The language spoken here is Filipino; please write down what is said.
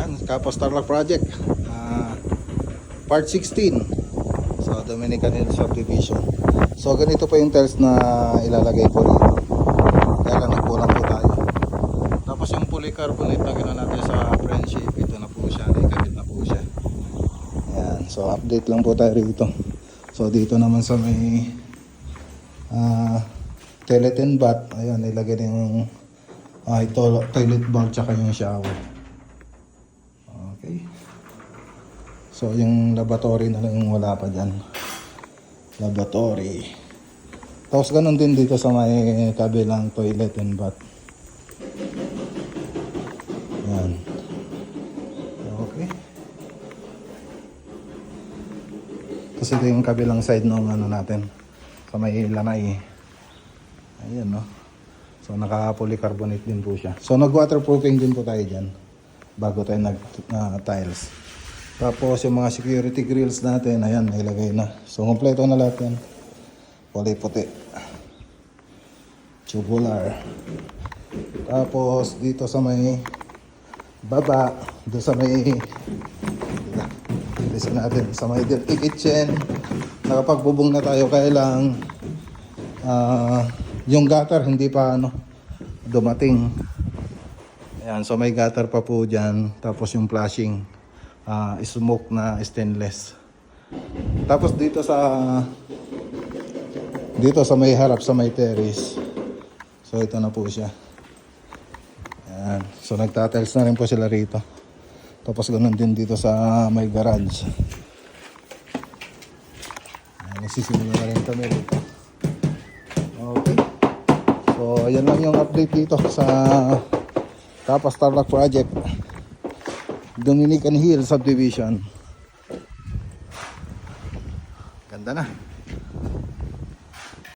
Yan, Kapos Tarlac Project. Part 16. So, Dominican Hill Subdivision. So, ganito pa yung tiles na ilalagay po rito. Kaya lang nagkulang po tayo. Tapos yung polycarbonate na gano'n natin sa friendship, ito na po siya, naikabit na po siya. Ayan, so update lang po tayo rito. So dito naman sa may toilet and bath, ayan, nilagay din yung ito, toilet bowl tsaka yung shower. Okay. So yung lavatory na lang yung wala pa dyan. Lavatory. Tapos ganun din dito sa may kabilang toilet and bath. Yan. Okay. Kasi ito yung kabilang side ng ano natin. Sa may lanay. Ayan, no. So naka-polycarbonate din po siya. So nag-waterproofing din po tayo dyan. Bago tayo nag-tiles. Tapos yung mga security grills natin, ayan, nailagay na. So kompleto na lahat yan. Kulay puti. Tubular. Tapos dito sa may baba, doon sa may natin, sa may dirty kitchen, nakapagbubong na tayo, kaya lang yung gutter hindi pa dumating. Ayan, so may gutter pa po dyan. Tapos yung flashing smoke na stainless. Tapos dito sa may harap, sa may terrace, so ito na po siya. Ayan. So nagtatiles na rin po sila rito. Tapos ganoon din dito sa may garage. Ayan, nagsisimula na rin kami rito. Okay. So ayan lang yung update dito sa Kapos Tarlac Project, Dominican Hill Subdivision. Ganda na.